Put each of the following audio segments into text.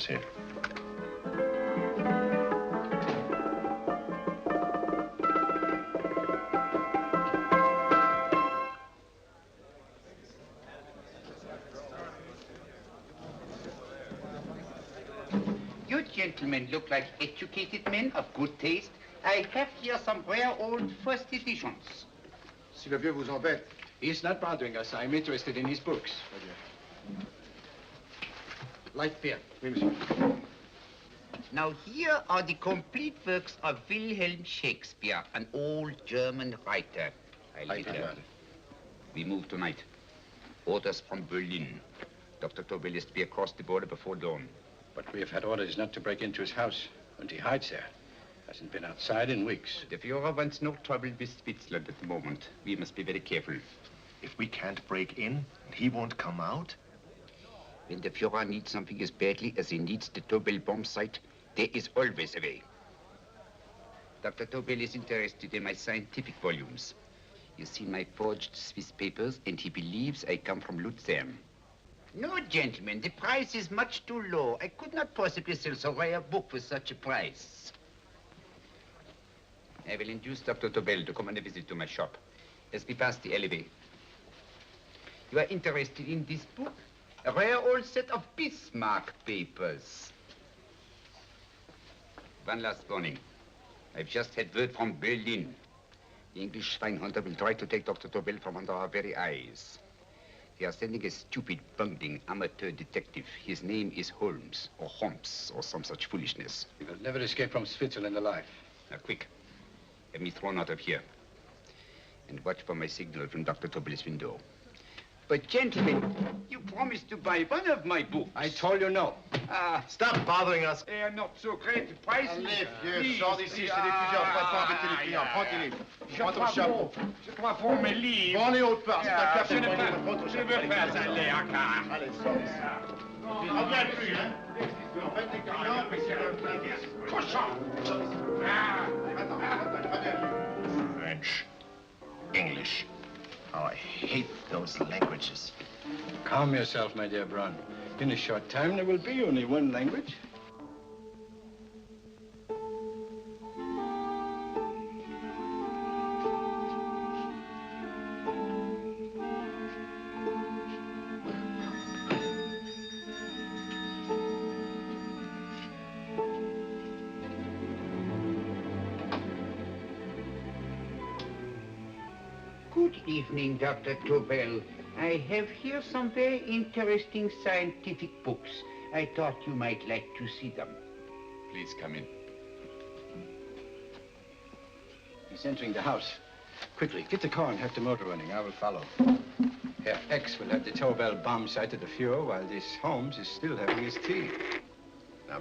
is here. You gentlemen look like educated men of good taste. I have here some rare old first editions. Si le vieux vous embête. He's not bothering us. I'm interested in his books. Light beer. Oui, monsieur. Now here are the complete works of Wilhelm Shakespeare, an old German writer. We move tonight. Orders from Berlin. Dr. Tobel is to be across the border before dawn. But we have had orders not to break into his house, and he hides there. Hasn't been outside in weeks. The Führer wants no trouble with Switzerland at the moment. We must be very careful. If we can't break in, and he won't come out? When the Führer needs something as badly as he needs the Tobel bomb site, there is always a way. Dr. Tobel is interested in my scientific volumes. He's seen my forged Swiss papers, and he believes I come from Luzern. No, gentlemen, the price is much too low. I could not possibly sell so rare a book for such a price. I will induce Dr. Tobel to come on a visit to my shop as we pass the alleyway. You are interested in this book? A rare old set of Bismarck papers. One last warning. I've just had word from Berlin. The English Schweinhunter will try to take Dr. Tobel from under our very eyes. They are sending a stupid, bungling amateur detective. His name is Holmes, or some such foolishness. He will never escape from Switzerland alive. Now, quick. Have me thrown out of here. And watch for my signal from Dr. Tobel's window. But, gentlemen, you promised to buy one of my books. I told you no. Stop bothering us. They are not so great prices. Allez, vieux, sors d'ici, c'est des plusieurs. Faut pas embêter les clients. Prends tes livres. Prends ton chapeau. Je crois pour mes livres. Prends les hautes parts. C'est un café. Je veux pas aller à car. Allez, sors d'ici. Tu reviens plus, hein. En fait, les clients, mais c'est le Cochon. French, English. Oh, I hate those languages. Calm yourself, my dear Braun. In a short time, there will be only one language. Good evening, Dr. Tobel. I have here some very interesting scientific books. I thought you might like to see them. Please come in. He's entering the house. Quickly, get the car and have the motor running. I will follow. Herr X will have the Tobel bomb site at the Führer while this Holmes is still having his tea. Now,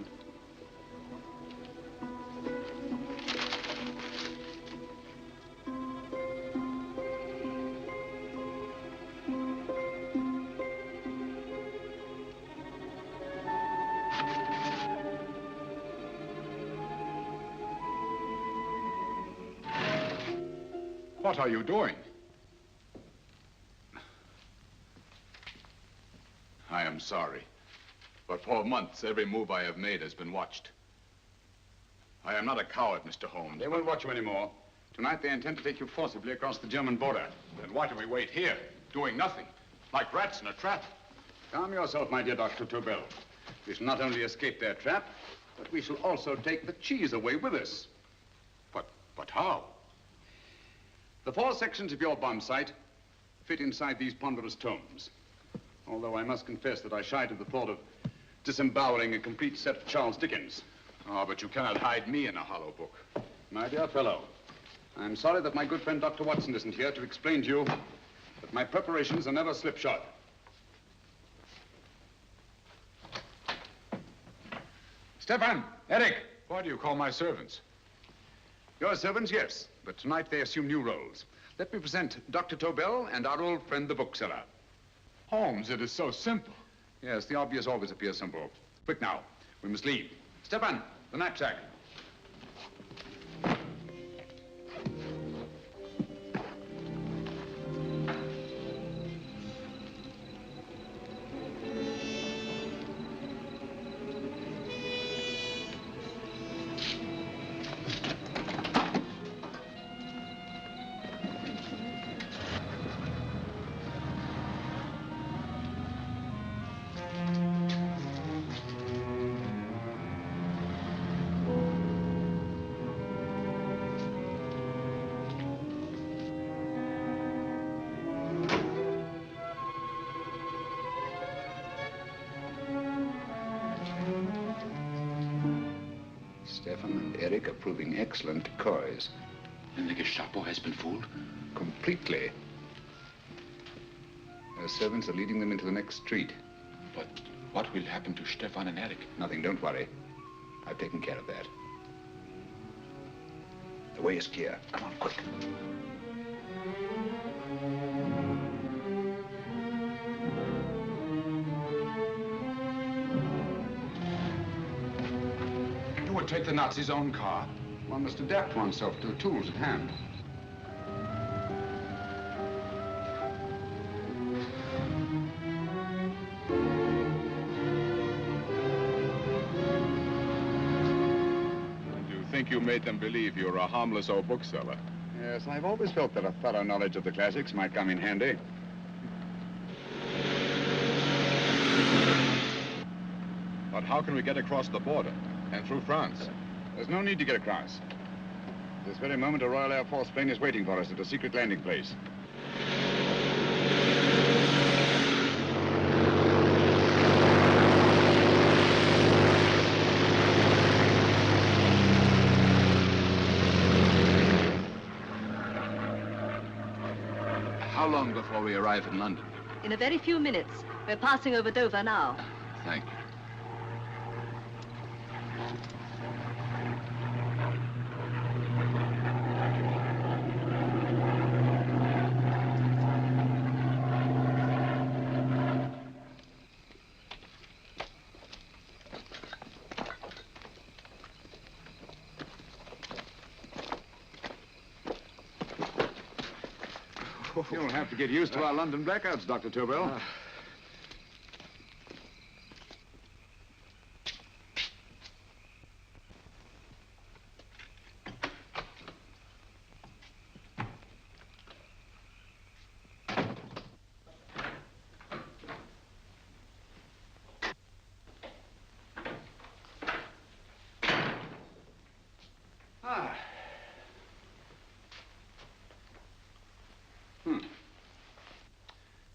what are you doing? I am sorry, but for months, every move I have made has been watched. I am not a coward, Mr. Holmes. They won't watch you anymore. Tonight, they intend to take you forcibly across the German border. Then why do we wait here, doing nothing, like rats in a trap? Calm yourself, my dear Dr. Tobel. We shall not only escape their trap, but we shall also take the cheese away with us. But how? The 4 sections of your bomb site fit inside these ponderous tomes. Although I must confess that I shied at the thought of disemboweling a complete set of Charles Dickens. Oh, but you cannot hide me in a hollow book. My dear fellow, I'm sorry that my good friend Dr. Watson isn't here to explain to you that my preparations are never slipshod. Stefan, Eric, why do you call my servants? Your servants, yes, but tonight they assume new roles. Let me present Dr. Tobel and our old friend, the bookseller. Holmes, it is so simple. Yes, the obvious always appears simple. Quick now, we must leave. Stefan, the knapsack. Eric are proving excellent decoys. Then the Gestapo has been fooled? Completely. Their servants are leading them into the next street. But what will happen to Stefan and Eric? Nothing, don't worry. I've taken care of that. The way is clear. Come on, quick. You would take the Nazis' own car? One must adapt oneself to the tools at hand. You made them believe you were a harmless old bookseller. Yes, I've always felt that a thorough knowledge of the classics might come in handy. But how can we get across the border and through France? There's no need to get across. At this very moment, a Royal Air Force plane is waiting for us at a secret landing place. How long before we arrive in London? In a very few minutes. We're passing over Dover now. Thank you. You'll have to get used to our London blackouts, Dr. Tobel.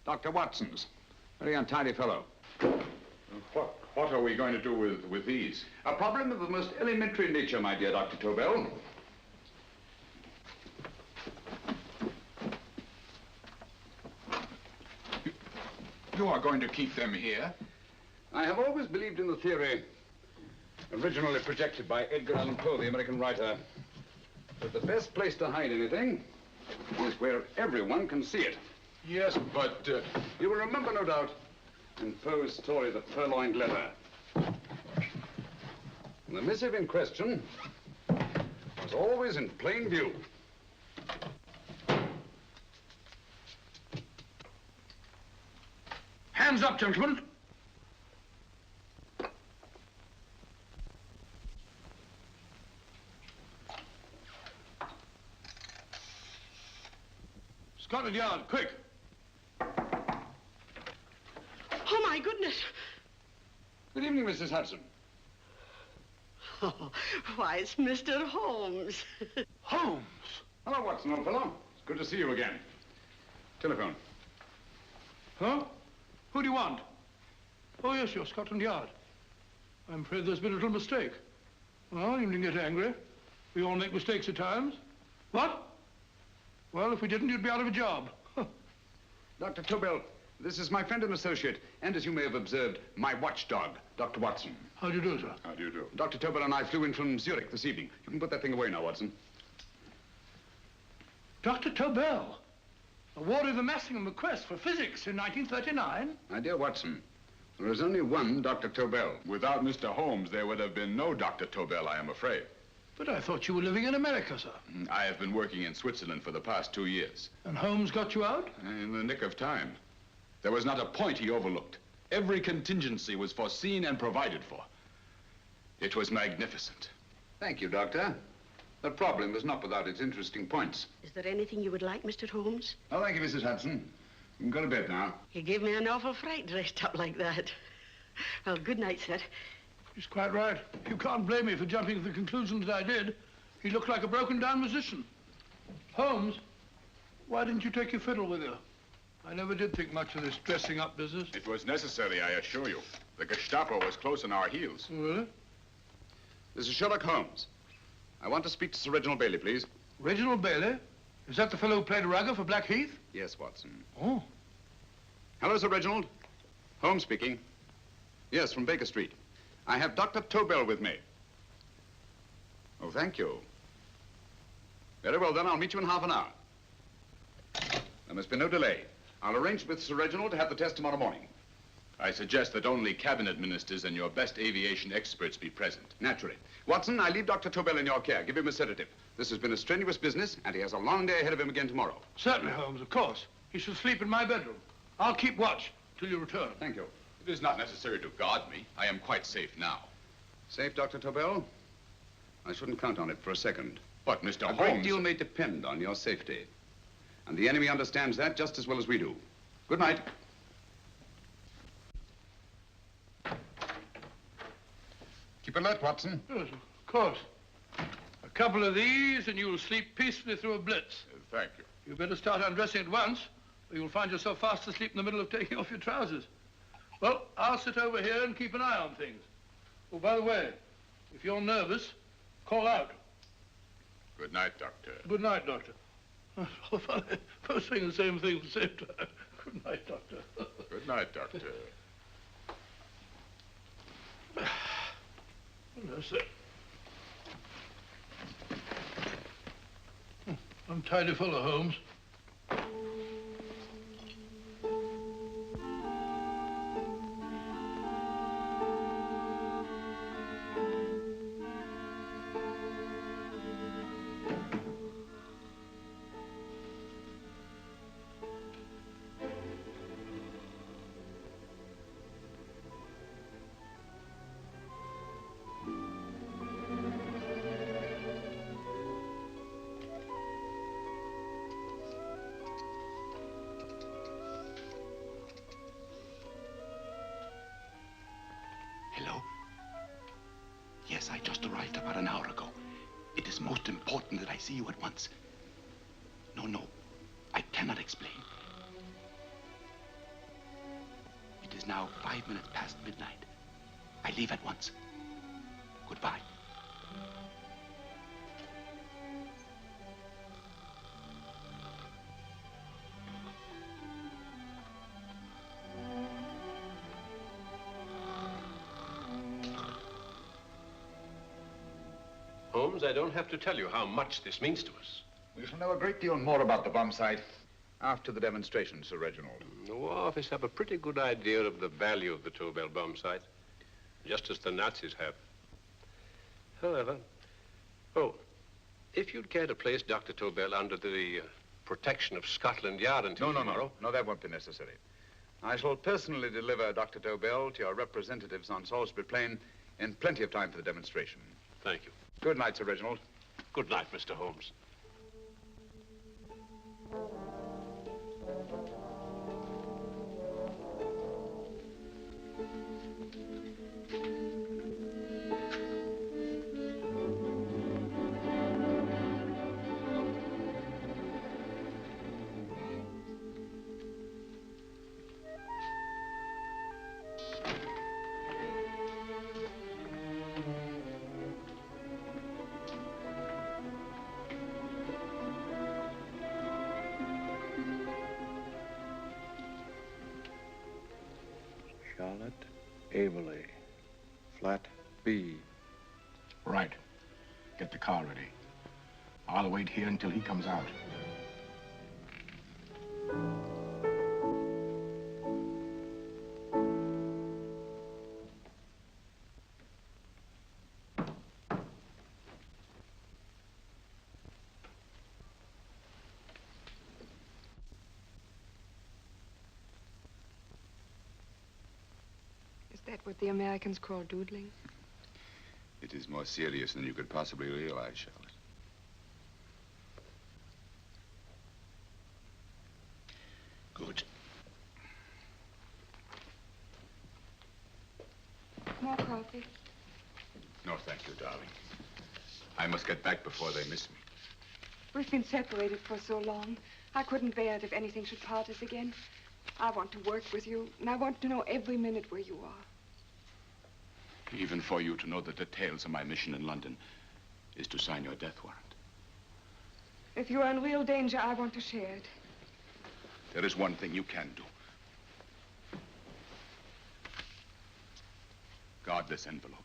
Dr. Watson's. Very untidy fellow. What are we going to do with these? A problem of the most elementary nature, my dear Dr. Tobel. You are going to keep them here? I have always believed in the theory, originally projected by Edgar Allan Poe, the American writer, that the best place to hide anything is where everyone can see it. Yes, but... You will remember, no doubt, in Poe's story, The Purloined Letter. The missive in question was always in plain view. Hands up, gentlemen. Scotland Yard, quick. Oh, my goodness. Good evening, Mrs. Hudson. Oh, why, it's Mr. Holmes. Holmes. Hello, Watson, old fellow. It's good to see you again. Telephone. Huh? Who do you want? Oh, yes, you're Scotland Yard. I'm afraid there's been a little mistake. Well, you needn't get angry. We all make mistakes at times. What? Well, if we didn't, you'd be out of a job. Dr. Tobel, this is my friend and associate, and as you may have observed, my watchdog, Dr. Watson. How do you do, sir? How do you do? Dr. Tobel and I flew in from Zurich this evening. You can put that thing away now, Watson. Dr. Tobel, awarded the Massingham Bequest for physics in 1939. My dear Watson, there is only one Dr. Tobel. Without Mr. Holmes, there would have been no Dr. Tobel, I am afraid. But I thought you were living in America, sir. I have been working in Switzerland for the past 2 years. And Holmes got you out? In the nick of time. There was not a point he overlooked. Every contingency was foreseen and provided for. It was magnificent. Thank you, Doctor. The problem was not without its interesting points. Is there anything you would like, Mr. Holmes? Oh, thank you, Mrs. Hudson. You can go to bed now. You gave me an awful fright dressed up like that. Well, good night, sir. He's quite right. You can't blame me for jumping to the conclusion that I did. He looked like a broken-down musician. Holmes, why didn't you take your fiddle with you? I never did think much of this dressing-up business. It was necessary, I assure you. The Gestapo was close on our heels. Really? This is Sherlock Holmes. I want to speak to Sir Reginald Bailey, please. Reginald Bailey? Is that the fellow who played Rugger for Blackheath? Yes, Watson. Oh. Hello, Sir Reginald. Holmes speaking. Yes, from Baker Street. I have Dr. Tobel with me. Oh, thank you. Very well, then. I'll meet you in half an hour. There must be no delay. I'll arrange with Sir Reginald to have the test tomorrow morning. I suggest that only cabinet ministers and your best aviation experts be present. Naturally. Watson, I leave Dr. Tobel in your care. Give him a sedative. This has been a strenuous business, and he has a long day ahead of him again tomorrow. Certainly, Holmes, of course. He should sleep in my bedroom. I'll keep watch till you return. Thank you. It is not necessary to guard me. I am quite safe now. Safe, Dr. Tobel? I shouldn't count on it for a second. But, Mr. A Holmes... great deal may depend on your safety. And the enemy understands that just as well as we do. Good night. Keep alert, Watson. Yes, of course. A couple of these and you'll sleep peacefully through a blitz. Thank you. You better start undressing at once, or you'll find yourself fast asleep in the middle of taking off your trousers. Well, I'll sit over here and keep an eye on things. Oh, by the way, if you're nervous, call out. Good night, Doctor. Good night, Doctor. Oh, funny. Both saying the same thing at the same time. Good night, Doctor. Good night, Doctor. No, sir. I'm tidy full of Holmes. Hello? Yes, I just arrived about an hour ago. It is most important that I see you at once. No, I cannot explain. It is now 5 minutes past midnight. I leave at once. Goodbye. Holmes, I don't have to tell you how much this means to us. We shall know a great deal more about the bomb site after the demonstration, Sir Reginald. The War Office have a pretty good idea of the value of the Tobel bomb site, just as the Nazis have. However, if you'd care to place Dr. Tobel under the protection of Scotland Yard until tomorrow... No, that won't be necessary. I shall personally deliver Dr. Tobel to your representatives on Salisbury Plain in plenty of time for the demonstration. Thank you. Good night, Sir Reginald. Good night, Mr. Holmes. Charlotte Averley, flat B. Right. Get the car ready. I'll wait here until he comes out. Is that what the Americans call doodling? It is more serious than you could possibly realize, Charlotte. Good. More coffee? No, thank you, darling. I must get back before they miss me. We've been separated for so long. I couldn't bear it if anything should part us again. I want to work with you, and I want to know every minute where you are. Even for you to know the details of my mission in London, is to sign your death warrant. If you're in real danger, I want to share it. There is one thing you can do. Guard this envelope.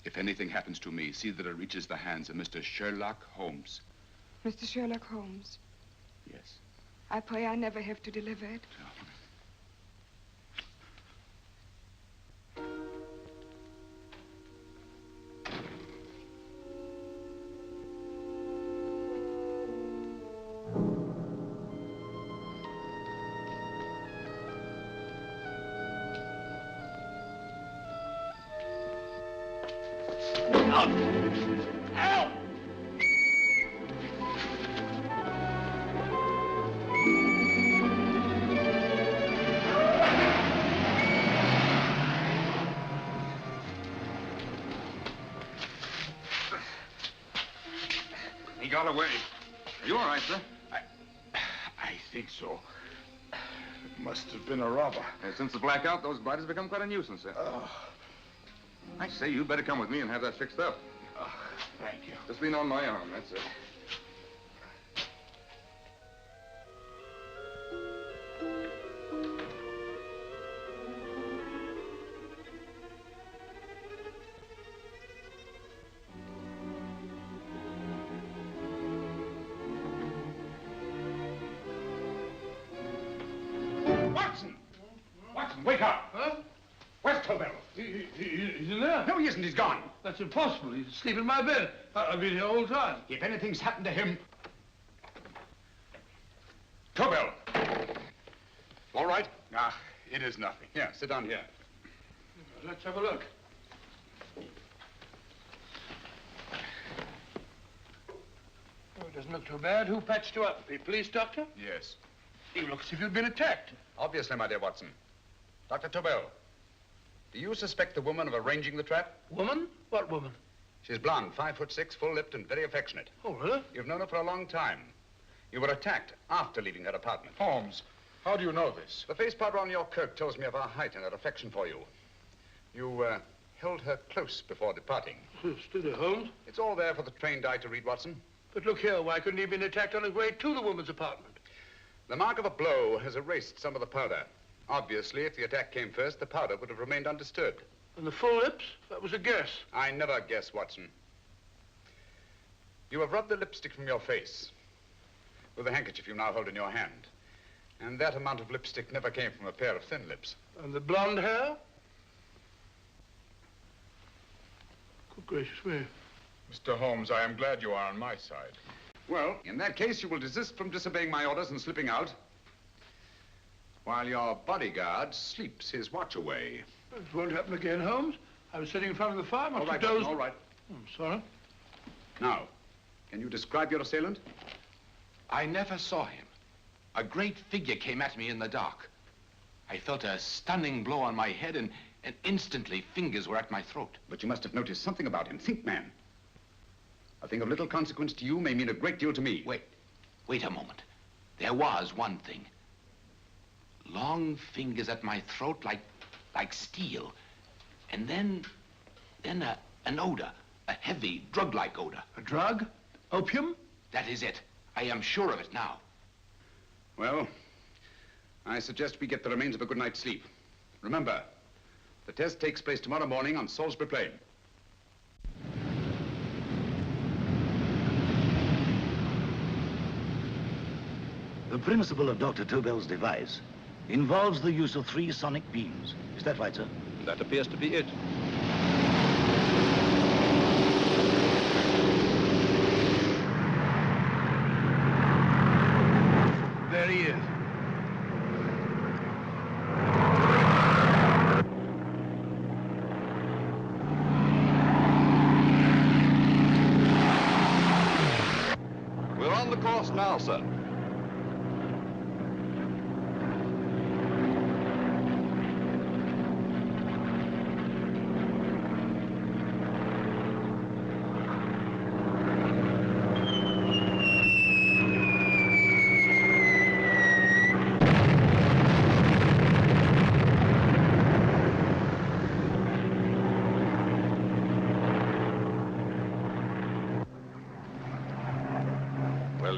If anything happens to me, see that it reaches the hands of Mr. Sherlock Holmes. Mr. Sherlock Holmes, Yes. I pray I never have to deliver it. He got away. Are you all right, sir? I think so. It must have been a robber. Since the blackout, those biters become quite a nuisance, sir. I say, you better come with me and have that fixed up. Thank you. Just lean on my arm, that's it. Watson, wake up! Huh? Where's Tobel? He's in there. No, he isn't. He's gone. That's impossible. He's asleep in my bed. I've been here all the time. If anything's happened to him... Tobel! All right? Ah, it is nothing. Yeah, sit down here. Let's have a look. Oh, it doesn't look too bad. Who patched you up? The police doctor? Yes. You look as if you'd been attacked. Obviously, my dear Watson. Dr. Tobel, do you suspect the woman of arranging the trap? Woman? What woman? She's blonde, 5'6", full-lipped, and very affectionate. Oh, really? You've known her for a long time. You were attacked after leaving her apartment. Holmes, how do you know this? The face powder on your coat tells me of her height and her affection for you. You held her close before departing. Steady, Holmes. It's all there for the trained eye to read, Watson. But look here, why couldn't he have been attacked on his way to the woman's apartment? The mark of a blow has erased some of the powder. Obviously, if the attack came first, the powder would have remained undisturbed. And the full lips? That was a guess. I never guess, Watson. You have rubbed the lipstick from your face with the handkerchief you now hold in your hand. And that amount of lipstick never came from a pair of thin lips. And the blonde hair? Good gracious me. Mr. Holmes, I am glad you are on my side. Well, in that case, you will desist from disobeying my orders and slipping out while your bodyguard sleeps his watch away. It won't happen again, Holmes. I was sitting in front of the fire. All right, Watson, all right. I'm sorry. Now, can you describe your assailant? I never saw him. A great figure came at me in the dark. I felt a stunning blow on my head, and instantly fingers were at my throat. But you must have noticed something about him. Think, man. A thing of little consequence to you may mean a great deal to me. Wait a moment. There was one thing. Long fingers at my throat like steel. And then an odor, a heavy, drug-like odor. A drug? Opium? That is it. I am sure of it now. Well, I suggest we get the remains of a good night's sleep. Remember, the test takes place tomorrow morning on Salisbury Plain. The principle of Dr. Tobel's device involves the use of 3 sonic beams. Is that right, sir? That appears to be it. There he is. We're on the course now, sir.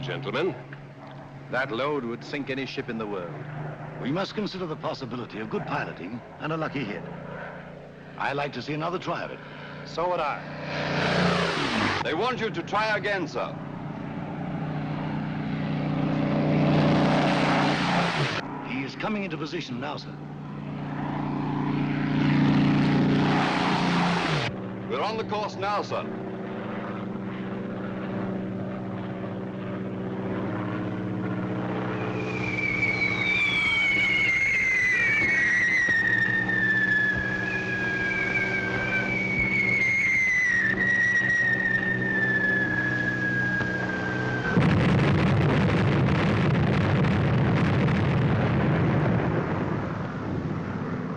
gentlemen. That load would sink any ship in the world. We must consider the possibility of good piloting and a lucky hit. I like to see another try of it. So would I. They want you to try again, sir. He is coming into position now, sir. We're on the course now, sir.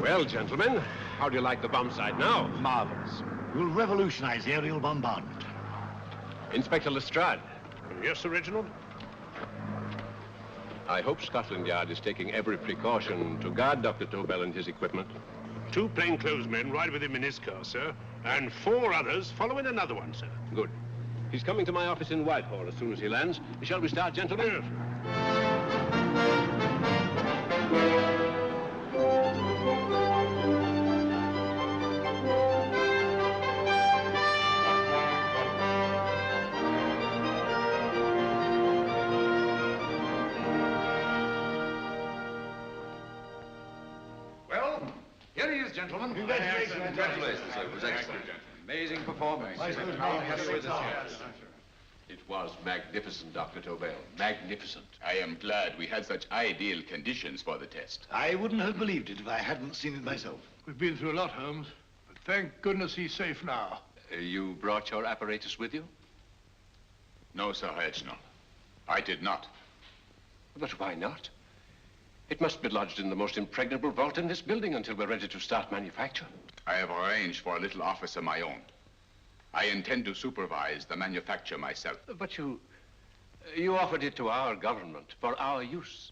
Well, gentlemen, how do you like the bomb sight now? Marvelous. We'll revolutionize aerial bombardment. Inspector Lestrade. Yes, Sir Reginald? I hope Scotland Yard is taking every precaution to guard Dr. Tobel and his equipment. 2 plainclothes men ride with him in his car, sir, and 4 others follow in another one, sir. Good. He's coming to my office in Whitehall as soon as he lands. Shall we start, gentlemen? Yes. Well, here he is, gentlemen. Congratulations, sir. It was excellent. Amazing performance. It was magnificent, Dr. Tobel. Magnificent. I am glad we had such ideal conditions for the test. I wouldn't have believed it if I hadn't seen it myself. We've been through a lot, Holmes, but thank goodness he's safe now. You brought your apparatus with you? No, Sir Reginald. I did not. But why not? It must be lodged in the most impregnable vault in this building until we're ready to start manufacture. I have arranged for a little office of my own. I intend to supervise the manufacture myself. But you offered it to our government for our use.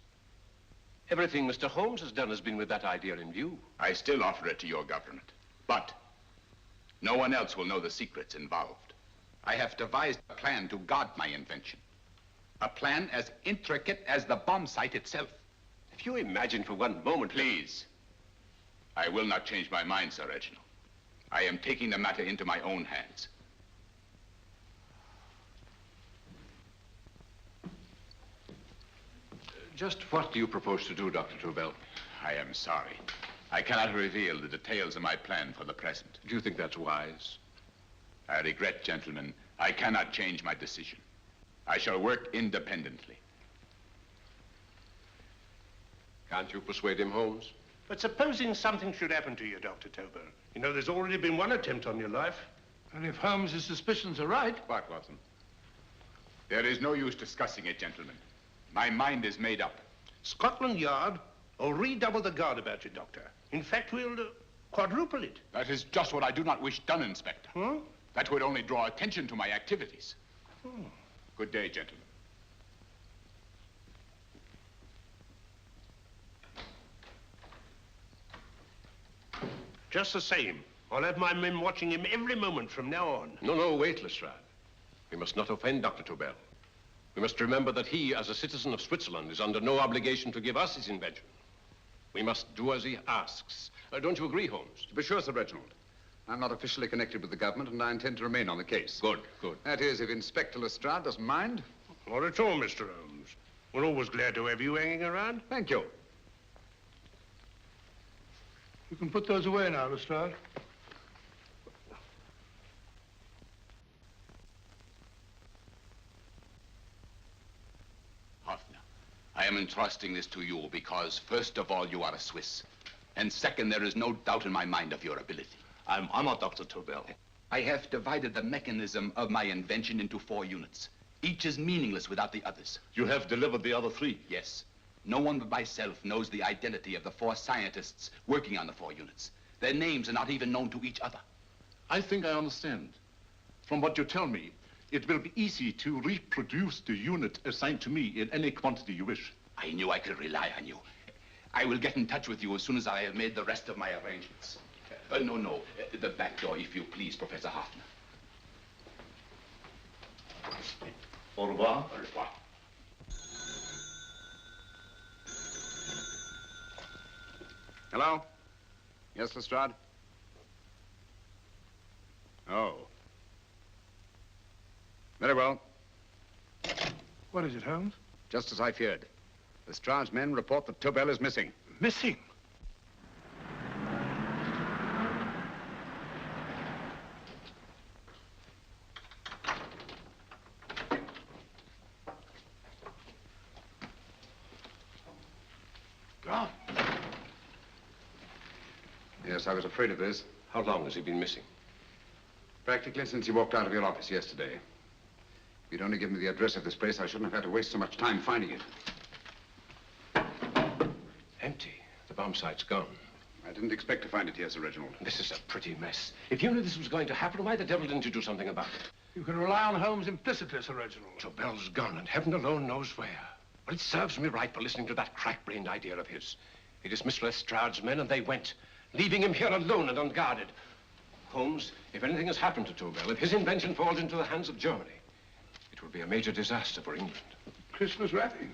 Everything Mr. Holmes has done has been with that idea in view. I still offer it to your government, but no one else will know the secrets involved. I have devised a plan to guard my invention. A plan as intricate as the bomb sight itself. If you imagine for one moment... Please. I will not change my mind, Sir Reginald. I am taking the matter into my own hands. Just what do you propose to do, Dr. Tobel? I am sorry. I cannot reveal the details of my plan for the present. Do you think that's wise? I regret, gentlemen, I cannot change my decision. I shall work independently. Can't you persuade him, Holmes? But supposing something should happen to you, Dr. Tobel. You know, there's already been one attempt on your life. And if Holmes's suspicions are right... What, Watson? There is no use discussing it, gentlemen. My mind is made up. Scotland Yard will redouble the guard about you, Doctor. In fact, we'll quadruple it. That is just what I do not wish done, Inspector. Huh? That would only draw attention to my activities. Good day, gentlemen. Just the same, I'll have my men watching him every moment from now on. No, wait, Lestrade. We must not offend Dr. Tobel. We must remember that he, as a citizen of Switzerland, is under no obligation to give us his invention. We must do as he asks. Don't you agree, Holmes? To be sure, Sir Reginald. I'm not officially connected with the government, and I intend to remain on the case. Good. That is, if Inspector Lestrade doesn't mind. Not at all, Mr. Holmes. We're always glad to have you hanging around. Thank you. You can put those away now, Lestrade. Hoffner, I am entrusting this to you because, first of all, you are a Swiss. And second, there is no doubt in my mind of your ability. I'm honored, Dr. Tobel. I have divided the mechanism of my invention into 4 units. Each is meaningless without the others. You have delivered the other 3. Yes. No one but myself knows the identity of the 4 scientists working on the 4 units. Their names are not even known to each other. I think I understand. From what you tell me, it will be easy to reproduce the unit assigned to me in any quantity you wish. I knew I could rely on you. I will get in touch with you as soon as I have made the rest of my arrangements. No. The back door, if you please, Professor Hoffner. Au revoir. Au revoir. Hello? Yes, Lestrade? Oh. Very well. What is it, Holmes? Just as I feared. Lestrade's men report that Tobel is missing. Missing? Gone. Yes, I was afraid of this. How long has he been missing? Practically since he walked out of your office yesterday. If you'd only given me the address of this place, I shouldn't have had to waste so much time finding it. Empty. The bomb site's gone. I didn't expect to find it here, Sir Reginald. This is a pretty mess. If you knew this was going to happen, why the devil didn't you do something about it? You can rely on Holmes implicitly, Sir Reginald. Tobel's gone, and heaven alone knows where. Well, it serves me right for listening to that crack-brained idea of his. He dismissed Lestrade's men, and they went, leaving him here alone and unguarded. Holmes, if anything has happened to Tobel, if his invention falls into the hands of Germany, it will be a major disaster for England. Christmas wrapping.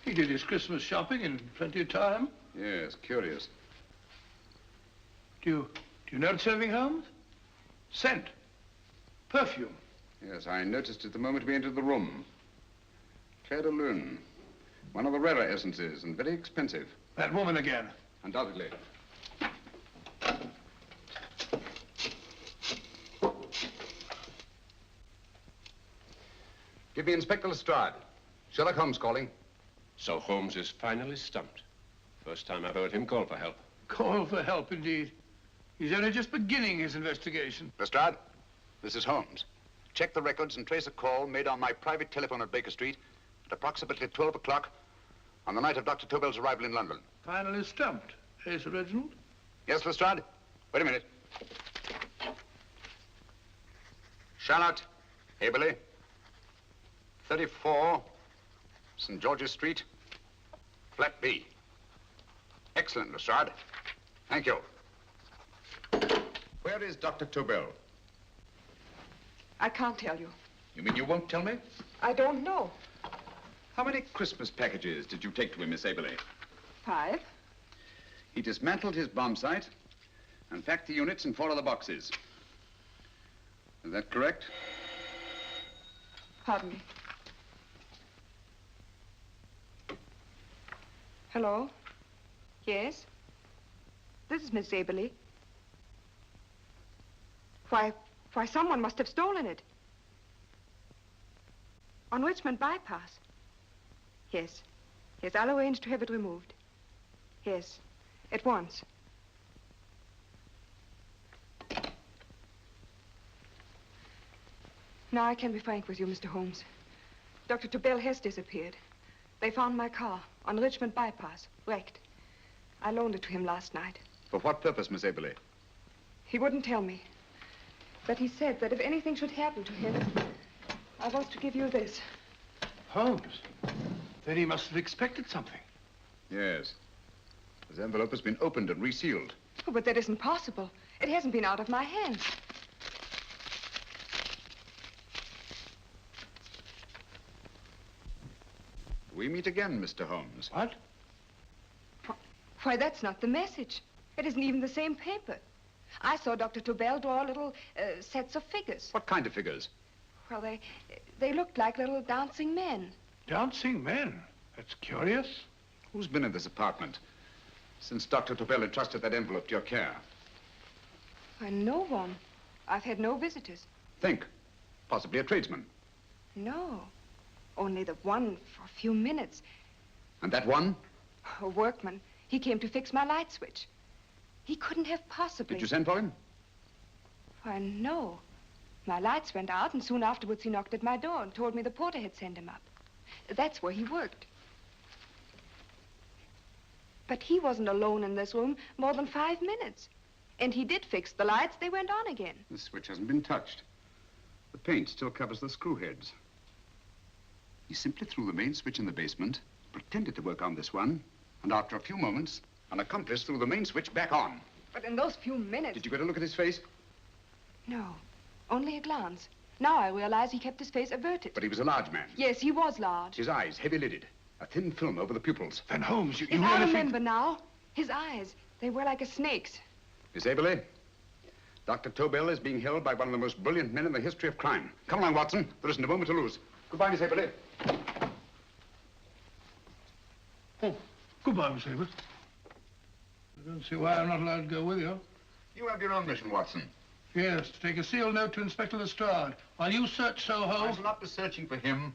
He did his Christmas shopping in plenty of time. Yes, curious. Do you notice anything, Holmes? Scent. Perfume. Yes, I noticed it the moment we entered the room. Clair de Lune. One of the rarer essences, and very expensive. That woman again. Undoubtedly. Give me Inspector Lestrade. Sherlock Holmes calling. So Holmes is finally stumped. First time I've heard him call for help. Call for help, indeed. He's only just beginning his investigation. Lestrade, this is Holmes. Check the records and trace a call made on my private telephone at Baker Street at approximately 12 o'clock on the night of Dr. Tobel's arrival in London. Finally stumped, eh, Sir Reginald? Yes, Lestrade? Wait a minute. Charlotte, Haberley, 34, St. George's Street, flat B. Excellent, Lestrade. Thank you. Where is Dr. Tobel? I can't tell you. You mean you won't tell me? I don't know. How many Christmas packages did you take to him, Miss Haberley? 5. He dismantled his bomb site and packed the units in 4 other boxes. Is that correct? Pardon me. Hello? Yes? This is Miss Haberley. Why, someone must have stolen it. On Richmond Bypass. Yes. Yes, I'll arrange to have it removed. Yes, at once. Now I can be frank with you, Mr. Holmes. Dr. Tobel has disappeared. They found my car on Richmond Bypass, wrecked. I loaned it to him last night. For what purpose, Miss Haberley? He wouldn't tell me. But he said that if anything should happen to him, I was to give you this. Holmes? Then he must have expected something. Yes. This envelope has been opened and resealed. Oh, but that isn't possible. It hasn't been out of my hands. We meet again, Mr. Holmes. What? Why, that's not the message. It isn't even the same paper. I saw Dr. Tobel draw little sets of figures. What kind of figures? Well, they looked like little dancing men. Dancing men? That's curious. Who's been in this apartment since Dr. Tobel entrusted that envelope to your care? Why, no one. I've had no visitors. Think. Possibly a tradesman. No. Only the one for a few minutes. And that one? A workman. He came to fix my light switch. He couldn't have possibly... Did you send for him? Why, no. My lights went out, and soon afterwards he knocked at my door and told me the porter had sent him up. That's where he worked. But he wasn't alone in this room more than 5 minutes. And he did fix the lights. They went on again. The switch hasn't been touched. The paint still covers the screw heads. He simply threw the main switch in the basement, pretended to work on this one, and after a few moments, an accomplice threw the main switch back on. But in those few minutes... Did you get a look at his face? No, only a glance. Now I realize he kept his face averted. But he was a large man. Yes, he was large. His eyes, heavy-lidded. A thin film over the pupils. Then, Holmes, you I remember now. His eyes, They were like a snake's. Miss Aberley, Dr. Tobel is being held by one of the most brilliant men in the history of crime. Come along, Watson. There isn't a moment to lose. Goodbye, Miss Aberley. Oh, goodbye, Miss Aberley. I don't see why I'm not allowed to go with you. You have your own mission, Watson. Yes, to take a sealed note to Inspector Lestrade. While you search Soho... I shall not be searching for him.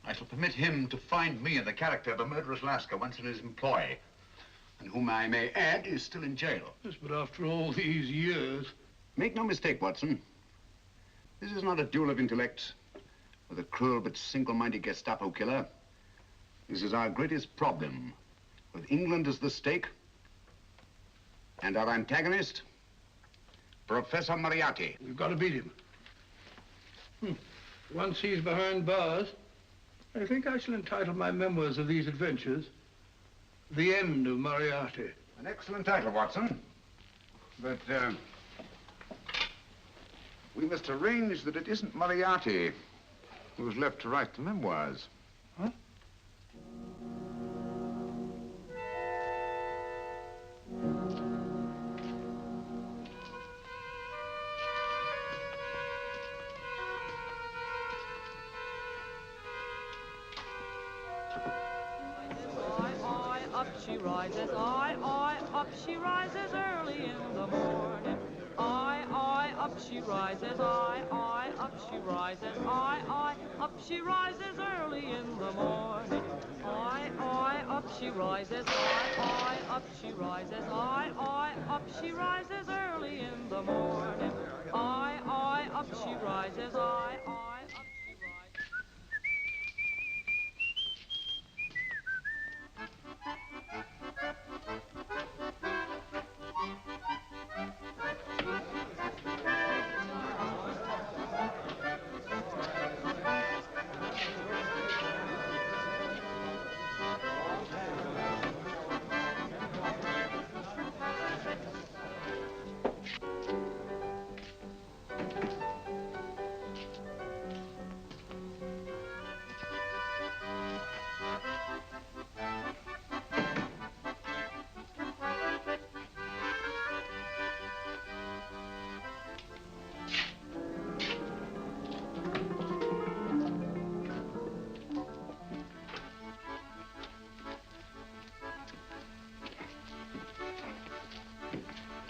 I shall permit him to find me in the character of a murderous Lascar once in his employ, and whom I may add is still in jail. Yes, but after all these years... Make no mistake, Watson. This is not a duel of intellects with a cruel but single-minded Gestapo killer. This is our greatest problem, with England as the stake, and our antagonist, Professor Moriarty. We've got to beat him. Once he's behind bars, I think I shall entitle my memoirs of these adventures, The End of Moriarty. An excellent title, Watson. But, we must arrange that it isn't Moriarty who's left to write the memoirs. Huh? Up she rises, I, up she rises early in the morning. I, up she rises, I, up she rises, I, up she rises early in the morning. I, up she rises, I, up she rises, I, up she rises early in the morning. I, up she rises, I, up she rises.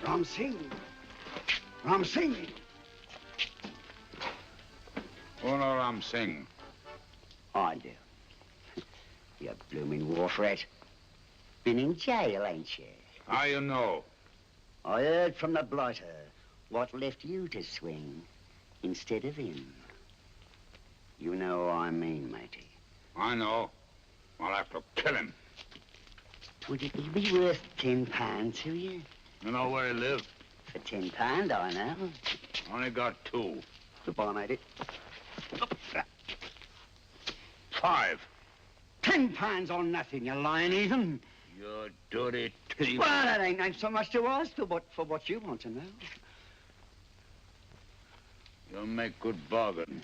Ram Singh. Ram Singh. Oh, no, Ram Singh. I do. You blooming wharf rat. Been in jail, ain't you? How you know? I heard from the blighter what left you to swing instead of him. You know what I mean, matey. I know. I'll have to kill him. Would it be worth £10 to you? You know where he lives? For £10, I know. Only got 2. Goodbye, matey. 5. £10 on nothing, you lying heathen. You dirty thief. Well, that ain't so much to ask for what you want to know. You'll make good bargain.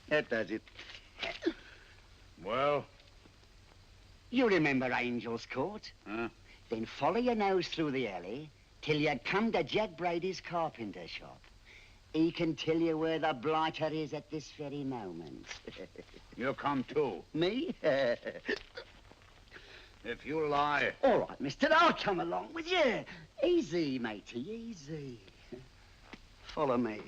That does it. Well? You remember Angel's Court? Huh? Then follow your nose through the alley till you come to Jack Brady's carpenter shop. He can tell you where the blighter is at this very moment. You come too. Me? If you lie... All right, mister, I'll come along with you. Easy, matey, easy. Follow me.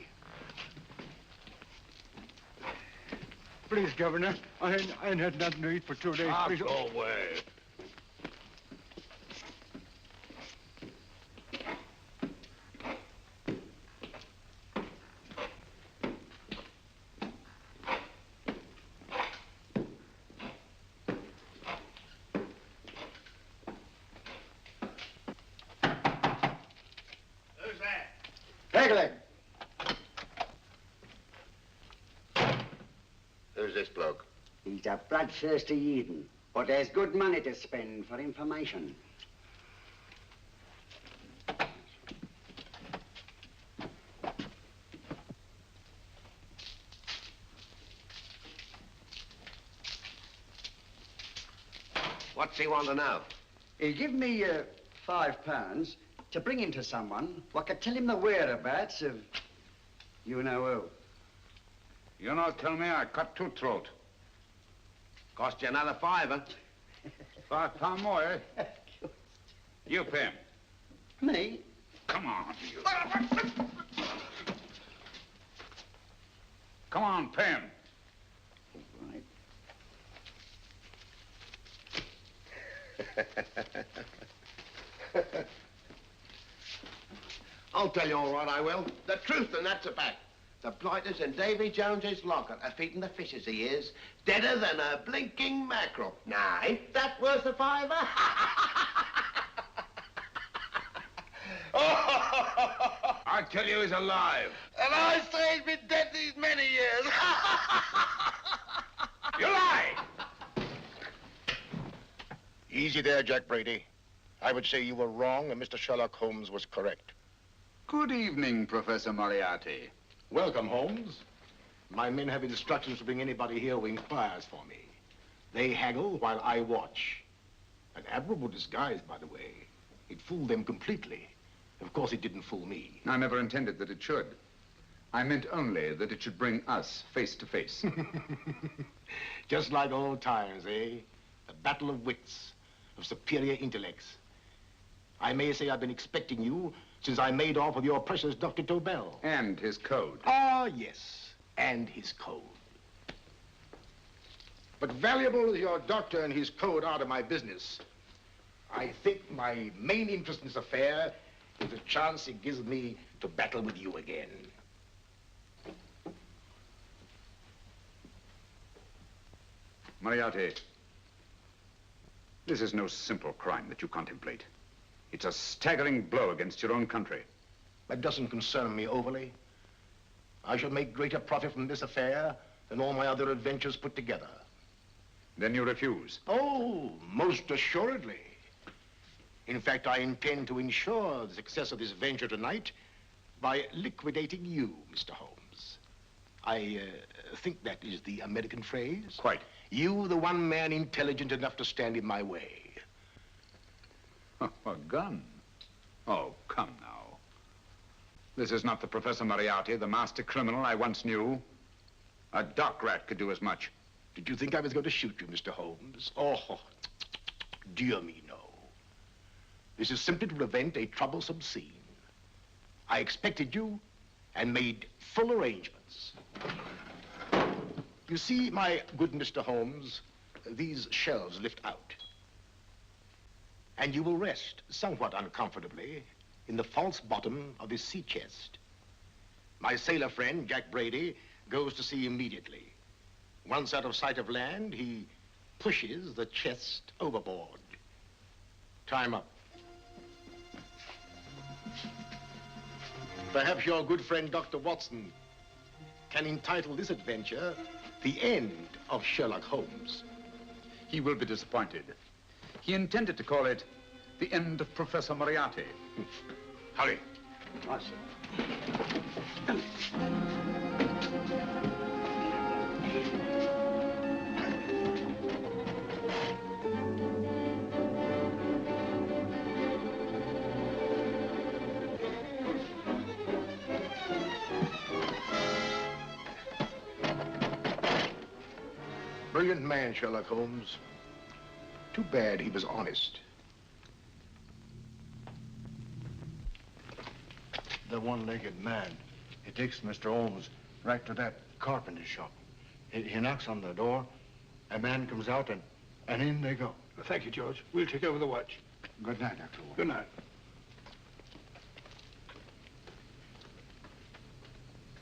Please, Governor, I ain't had nothing to eat for 2 days. Please. Go away. Who's that? Pegleg. Who's this bloke? He's a bloodthirsty heathen, but there's good money to spend for information. What's he want to know? He give me £5 to bring him to someone what could tell him the whereabouts of you-know-who. You not tell me I cut two throat. Cost you another £5. £5 more, eh? You pay him. Me? Come on, you. Come on, pay him. Right. I'll tell you all right, I will. The truth, and that's a fact. The blighters in Davy Jones's locker are feeding the fishes, he is. Deader than a blinking mackerel. Now, ain't that worth a £5? I tell you he's alive. And I say he's been dead these many years. You lie! Easy there, Jack Brady. I would say you were wrong and Mr. Sherlock Holmes was correct. Good evening, Professor Moriarty. Welcome, Holmes. My men have instructions to bring anybody here who inquires for me. They haggle while I watch. An admirable disguise, by the way. It fooled them completely. Of course, it didn't fool me. I never intended that it should. I meant only that it should bring us face to face. Just like old times, eh? A battle of wits, of superior intellects. I may say I've been expecting you since I made off with your precious Dr. Tobel. And his code. Ah, yes, and his code. But valuable as your doctor and his code are to my business, I think my main interest in this affair is the chance it gives me to battle with you again. Moriarty, this is no simple crime that you contemplate. It's a staggering blow against your own country. That doesn't concern me overly. I shall make greater profit from this affair than all my other adventures put together. Then you refuse? Oh, most assuredly. In fact, I intend to ensure the success of this venture tonight by liquidating you, Mr. Holmes. I think that is the American phrase. Quite. You, the one man intelligent enough to stand in my way. A gun? Oh, come now. This is not the Professor Moriarty, the master criminal I once knew. A dock rat could do as much. Did you think I was going to shoot you, Mr. Holmes? Oh, dear me, no. This is simply to prevent a troublesome scene. I expected you and made full arrangements. You see, my good Mr. Holmes, these shelves lift out. And you will rest somewhat uncomfortably in the false bottom of this sea chest. My sailor friend, Jack Brady, goes to sea immediately. Once out of sight of land, he pushes the chest overboard. Time up. Perhaps your good friend, Dr. Watson, can entitle this adventure The End of Sherlock Holmes. He will be disappointed. He intended to call it The End of Professor Moriarty. Hurry. Right, sir. Brilliant man, Sherlock Holmes. Too bad he was honest. The one-legged man. He takes Mr. Holmes right to that carpenter shop. He knocks on the door, a man comes out, and in they go. Well, thank you, George. We'll take over the watch. Good night, Dr. Holmes. Good night.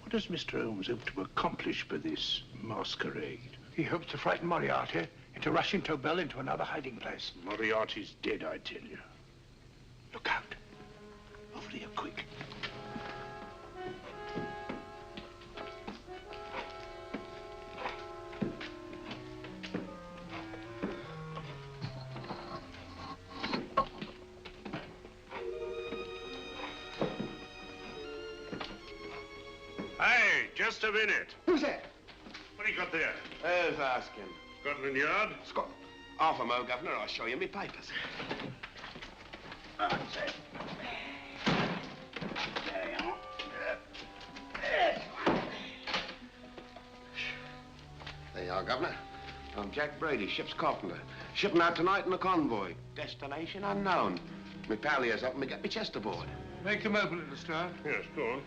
What does Mr. Holmes hope to accomplish by this masquerade? He hopes to frighten Moriarty into rushing Tobel into another hiding place. Moriarty's dead, I tell you. Look out. Over here, quick. Hey, just a minute. Who's that? What do you got there? Who's asking? Scotland Yard? Half a mo, Governor. I'll show you me papers. That's it. There you are. There you are, Governor. I'm Jack Brady, ship's carpenter. Shipping out tonight in a convoy. Destination unknown. My pal here's helping me get my chest aboard. Make them open it, Lestrade. Yes, go on.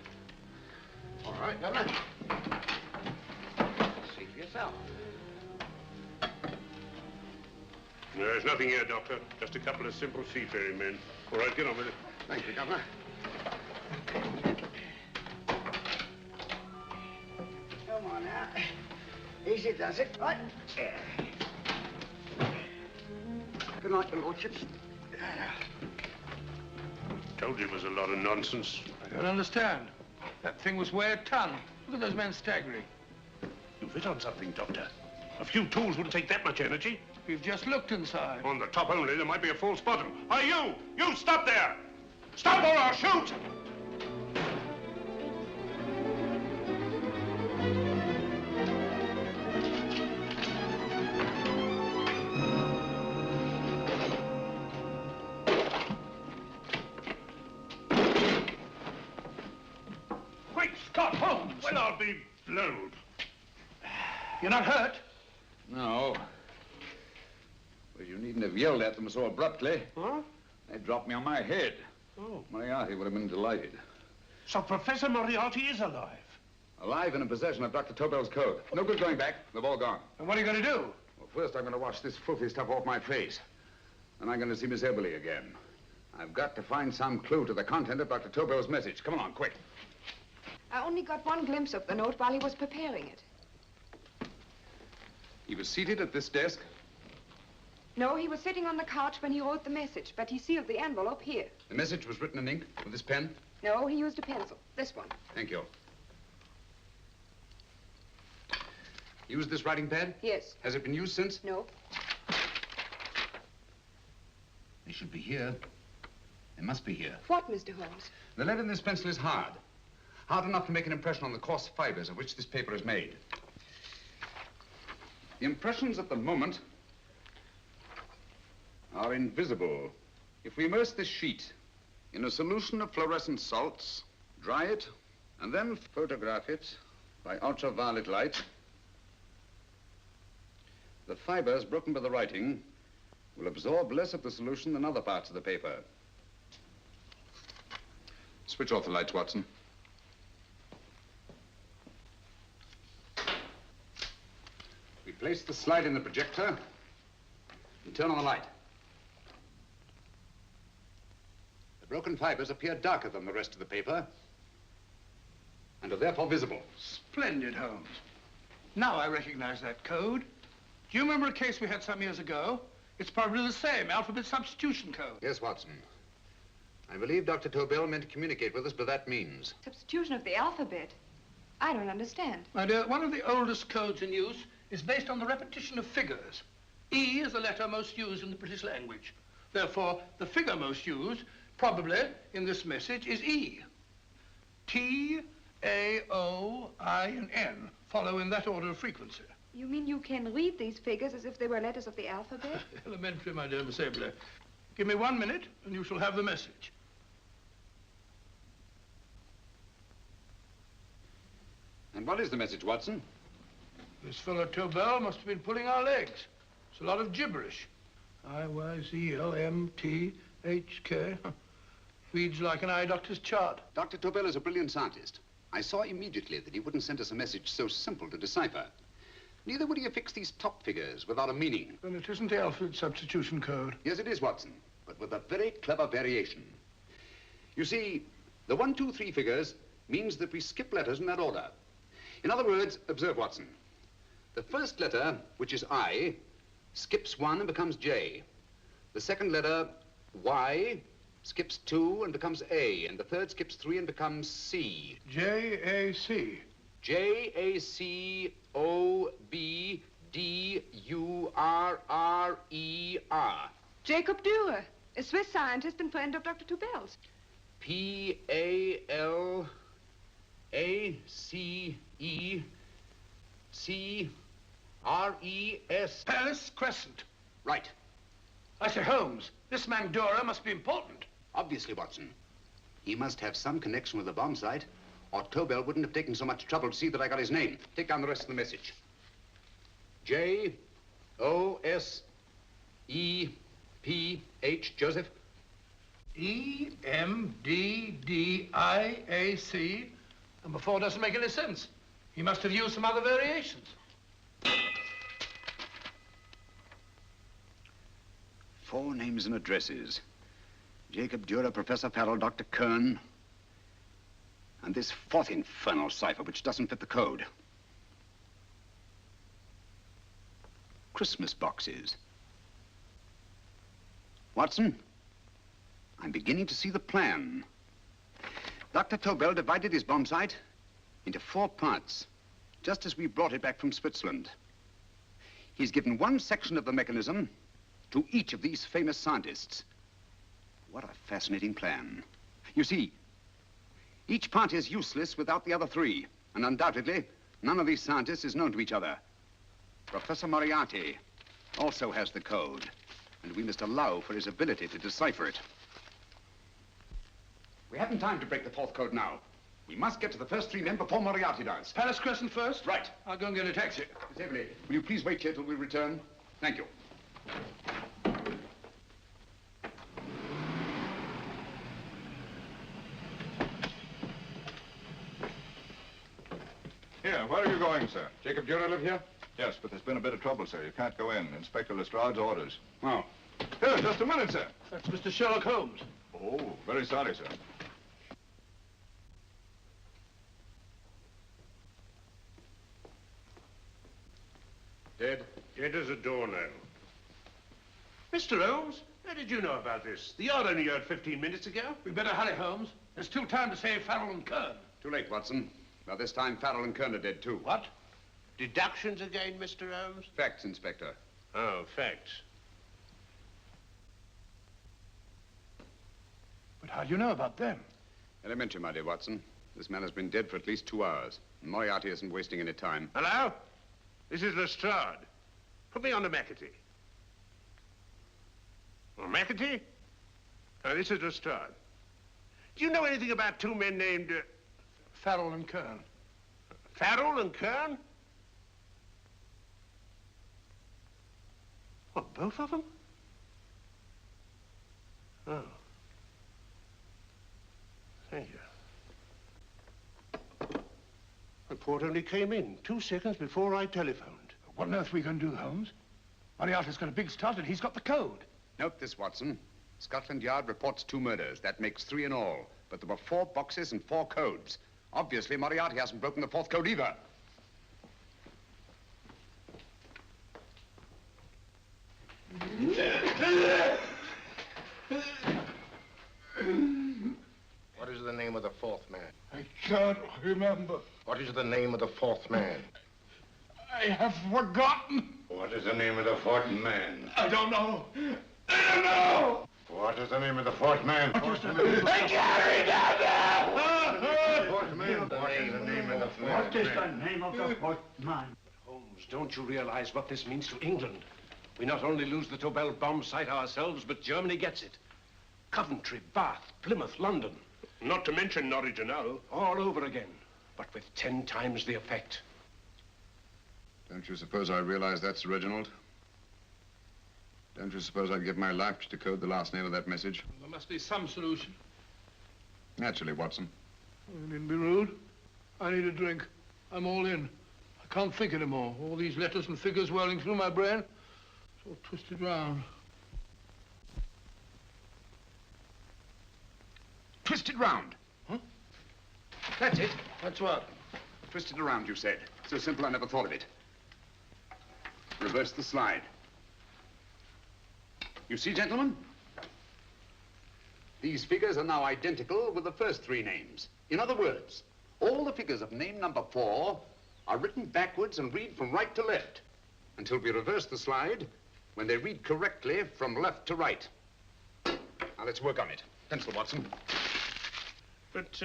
All right, Governor. See for yourself. There's nothing here, Doctor. Just a couple of simple seafaring men. All right, get on with it. Thank you, Governor. Come on now. Easy does it, right? Good night, your lordships. Told you it was a lot of nonsense. I don't understand. That thing was weigh a ton. Look at those men staggering. You've hit on something, Doctor. A few tools wouldn't take that much energy. We've just looked inside. On the top only, there might be a false bottom. Hey, you! You stop there! Stop or I'll shoot! Great Scott, Holmes! Well, I'll be blowed. You're not hurt? No. Well, you needn't have yelled at them so abruptly. Huh? They dropped me on my head. Oh. Moriarty would have been delighted. So Professor Moriarty is alive? Alive and in possession of Dr. Tobel's code. No good going back. They've all gone. And what are you going to do? Well, first I'm going to wash this filthy stuff off my face. Then I'm going to see Miss Eberly again. I've got to find some clue to the content of Dr. Tobel's message. Come along, quick. I only got one glimpse of the note while he was preparing it. He was seated at this desk. No, he was sitting on the couch when he wrote the message, but he sealed the envelope here. The message was written in ink with this pen? No, he used a pencil. This one. Thank you. Used this writing pad? Yes. Has it been used since? No. They should be here. They must be here. What, Mr. Holmes? The lead in this pencil is hard. Hard enough to make an impression on the coarse fibers of which this paper is made. The impressions at the moment are invisible. If we immerse this sheet in a solution of fluorescent salts, dry it, and then photograph it by ultraviolet light, the fibers broken by the writing will absorb less of the solution than other parts of the paper. Switch off the lights, Watson. We place the slide in the projector and turn on the light. The broken fibers appear darker than the rest of the paper and are therefore visible. Splendid, Holmes. Now I recognize that code. Do you remember a case we had some years ago? It's probably the same, alphabet substitution code. Yes, Watson. I believe Dr. Tobel meant to communicate with us by that means. Substitution of the alphabet? I don't understand. My dear, one of the oldest codes in use is based on the repetition of figures. E is the letter most used in the British language. Therefore, the figure most used, probably in this message, is E. T, A, O, I, and N follow in that order of frequency. You mean you can read these figures as if they were letters of the alphabet? Elementary, my dear Miss Abler. Give me 1 minute, and you shall have the message. And what is the message, Watson? This fellow Tobel must have been pulling our legs. It's a lot of gibberish. I-Y-Z-L-M-T-H-K. Reads like an eye doctor's chart. Dr. Tobel is a brilliant scientist. I saw immediately that he wouldn't send us a message so simple to decipher. Neither would he affix these top figures without a meaning. Then it isn't the alphabet substitution code. Yes, it is, Watson, but with a very clever variation. You see, the 1, 2, 3 figures means that we skip letters in that order. In other words, observe, Watson. The first letter, which is I, skips 1 and becomes J. The second letter, Y, skips 2 and becomes A. And the third skips 3 and becomes C. J-A-C. J-A-C-O-B-D-U-R-R-E-R. Jacob Dürer, a Swiss scientist and friend of Dr. Tobel's. P-A-L-A-C-E-C-R-E-S. Paris Crescent. Right. I say, Holmes, this man Dora must be important. Obviously, Watson. He must have some connection with the bomb site, or Tobel wouldn't have taken so much trouble to see that I got his name. Take down the rest of the message. J-O-S-E-P-H, Joseph. E-M-D-D-I-A-C. Number 4 doesn't make any sense. He must have used some other variations. 4 names and addresses. Jacob Dura, Professor Farrell, Dr. Kern, and this 4th infernal cipher, which doesn't fit the code. Christmas boxes. Watson, I'm beginning to see the plan. Dr. Tobel divided his bomb site into 4 parts, just as we brought it back from Switzerland. He's given one section of the mechanism to each of these famous scientists. What a fascinating plan. You see, each part is useless without the other 3, and undoubtedly, none of these scientists is known to each other. Professor Moriarty also has the code, and we must allow for his ability to decipher it. We haven't time to break the 4th code now. We must get to the first 3 men before Moriarty does. Palace Crescent first? Right. I'll go and get a taxi. Miss Evelyn, will you please wait here till we return? Thank you. Here, where are you going, sir? Jacob Dura live here? Yes, but there's been a bit of trouble, sir. You can't go in. Inspector Lestrade's orders. Oh. Here, just a minute, sir. That's Mr. Sherlock Holmes. Oh, very sorry, sir. Dead? Dead as a doornail. Mr. Holmes, how did you know about this? The yard only heard 15 minutes ago. We better hurry, Holmes. There's still time to save Farrell and Kern. Too late, Watson. By this time, Farrell and Kern are dead, too. What? Deductions again, Mr. Holmes? Facts, Inspector. Oh, facts. But how do you know about them? Elementary, my dear Watson. This man has been dead for at least 2 hours. Moriarty isn't wasting any time. Hello? This is Lestrade. Put me on to McAtee. Oh, McAtee? Oh, this is Lestrade. Do you know anything about 2 men named... Farrell and Kern. Farrell and Kern? What, both of them? Oh. Thank you. Report only came in 2 seconds before I telephoned. What on earth are we going to do, Holmes? Moriarty's got a big start and he's got the code. Note this, Watson. Scotland Yard reports 2 murders. That makes 3 in all. But there were 4 boxes and 4 codes. Obviously, Moriarty hasn't broken the 4th code either. What is the name of the 4th man? I can't remember. What is the name of the 4th man? I have forgotten. What is the name of the 4th man? I don't know. I don't know. What is the name of the 4th man? I can't remember. What is the name of the 4th man? What is the name of the 4th man? Holmes, don't you realize what this means to England? We not only lose the Tobel bomb site ourselves, but Germany gets it. Coventry, Bath, Plymouth, London. Not to mention Norwich and Hull. All over again, but with 10 times the effect. Don't you suppose I realize that's Reginald? Don't you suppose I'd give my life to decode the last name of that message? There must be some solution. Naturally, Watson. You needn't be rude. I need a drink. I'm all in. I can't think anymore. All these letters and figures whirling through my brain. It's all twisted round. Twisted round? Huh? That's it. That's what? Twisted around, you said. So simple, I never thought of it. Reverse the slide. You see, gentlemen? These figures are now identical with the first 3 names. In other words, all the figures of name number 4 are written backwards and read from right to left until we reverse the slide when they read correctly from left to right. Now, let's work on it. Pencil, Watson. But,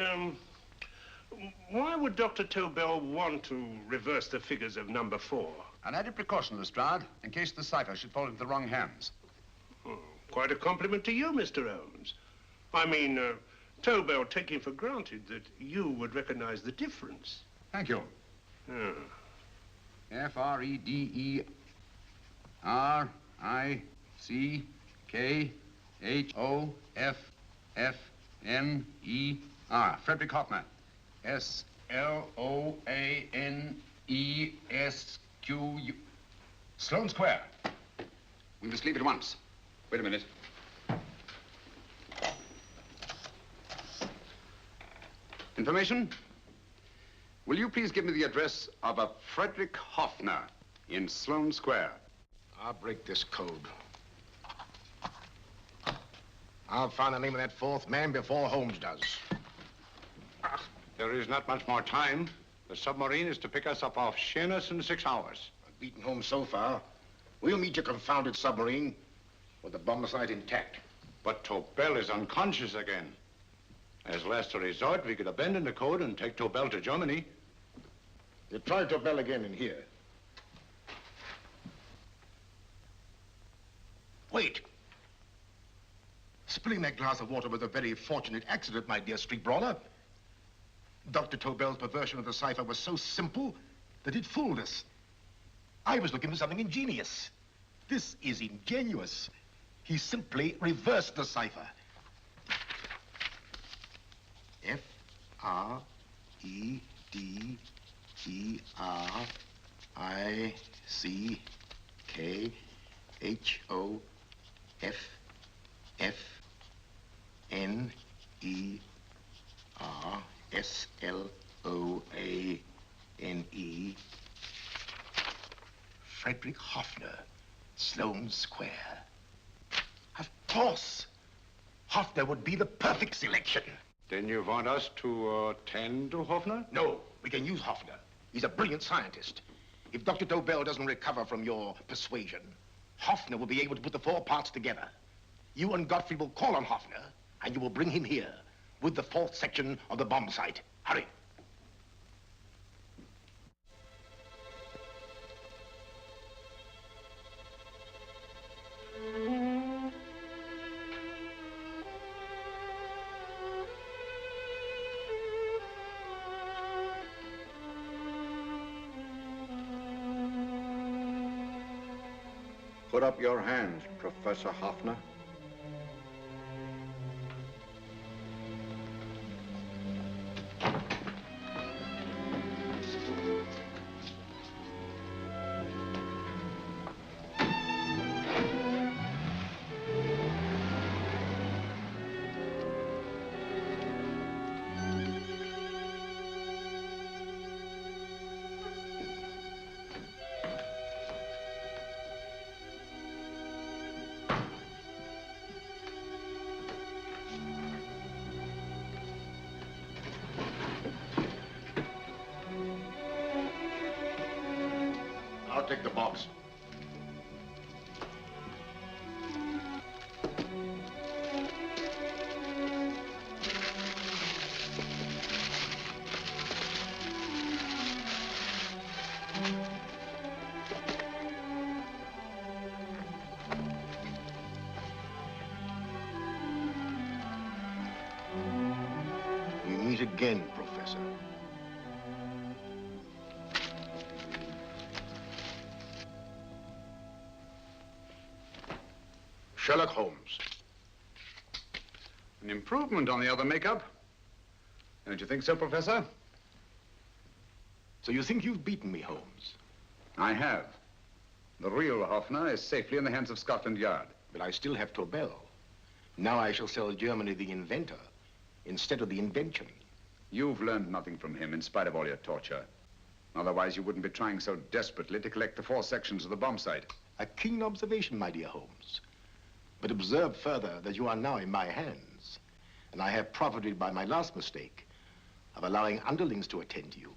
why would Dr. Tobel want to reverse the figures of number 4? An added precaution, Lestrade, in case the cipher should fall into the wrong hands. Oh, quite a compliment to you, Mr. Holmes. I mean, Tobel taking for granted that you would recognize the difference. Thank you. Ah. F-R-E-D-E-R-I-C-K-H-O-F-F-N-E-R. Frederick Hoffner. S-L-O-A-N-E-S-Q-U. Sloane Square. We must leave at once. Wait a minute. Information? Will you please give me the address of a Frederick Hoffner in Sloane Square? I'll break this code. I'll find the name of that fourth man before Holmes does. There is not much more time. The submarine is to pick us up off Sheerness in 6 hours. I've beaten Holmes so far. We'll meet your confounded submarine with the bomb site intact. But Tobel is unconscious again. As last resort, we could abandon the code and take Tobel to Germany. You try Tobel again in here. Wait. Spilling that glass of water was a very fortunate accident, my dear street brawler. Dr. Tobel's perversion of the cipher was so simple that it fooled us. I was looking for something ingenious. This is ingenuous. He simply reversed the cipher. F-R-E-D-E-R-I-C-K-H-O-F-N-E-R-S-L-O-A-N-E. Frederick Hoffner, Sloane Square. Of course. Hoffner would be the perfect selection. Then you want us to tend to Hoffner? No, we can use Hoffner. He's a brilliant scientist. If Dr. Tobel doesn't recover from your persuasion, Hoffner will be able to put the 4 parts together. You and Godfrey will call on Hoffner, and you will bring him here with the 4th section of the bomb site. Hurry. Put up your hands, Professor Hoffner. I'll take the box. We meet again, Professor. Sherlock Holmes. An improvement on the other makeup. Don't you think so, Professor? So you think you've beaten me, Holmes? I have. The real Hoffner is safely in the hands of Scotland Yard. But I still have Tobel. Now I shall sell Germany the inventor instead of the invention. You've learned nothing from him in spite of all your torture. Otherwise, you wouldn't be trying so desperately to collect the 4 sections of the bomb site. A keen observation, my dear Holmes. But observe further that you are now in my hands, and I have profited by my last mistake of allowing underlings to attend to you.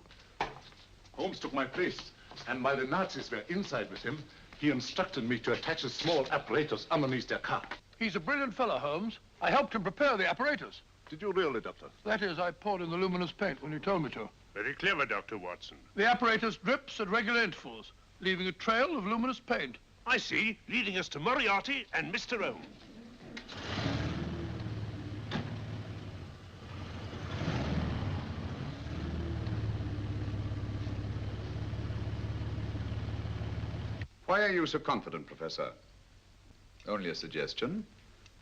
Holmes took my place, and while the Nazis were inside with him, he instructed me to attach a small apparatus underneath their car. He's a brilliant fellow, Holmes. I helped him prepare the apparatus. Did you really, Doctor? That is, I poured in the luminous paint when you told me to. Very clever, Dr. Watson. The apparatus drips at regular intervals. leaving a trail of luminous paint. I see, leading us to Moriarty and Mr. Holmes. Why are you so confident, Professor? Only a suggestion.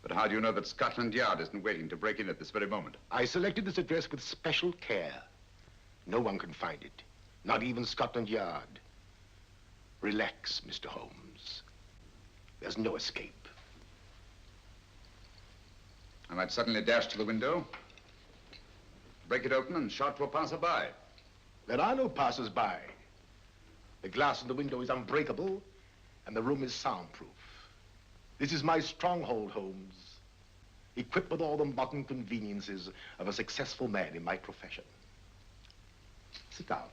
But how do you know that Scotland Yard isn't waiting to break in at this very moment? I selected this address with special care. No one can find it, not even Scotland Yard. Relax, Mr. Holmes. There's no escape. I might suddenly dash to the window, break it open, and shout to a passerby. There are no passers-by. The glass in the window is unbreakable, and the room is soundproof. This is my stronghold, Holmes, equipped with all the modern conveniences of a successful man in my profession. Sit down.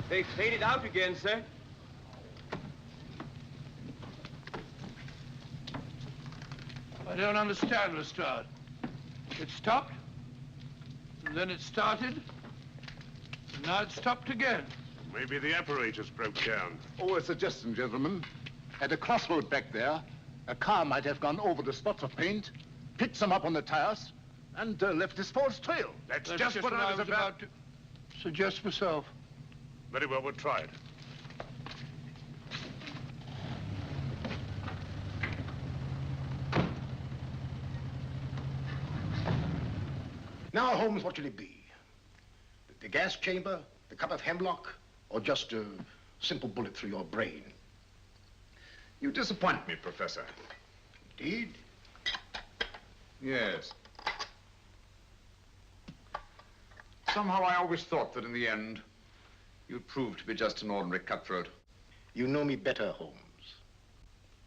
They faded out again, sir. I don't understand, Lestrade. It stopped, and then it started, and now it stopped again. Maybe the apparatus broke down. Oh, a suggestion, gentlemen. At a crossroad back there, a car might have gone over the spots of paint, picked them up on the tires, and left this false trail. That's just what I was about to suggest myself. Very well, we'll try it. Now, Holmes, what should it be? The gas chamber, the cup of hemlock, or just a simple bullet through your brain? You disappoint me, Professor. Indeed? Yes. Somehow I always thought that in the end, you'd prove to be just an ordinary cutthroat. You know me better, Holmes.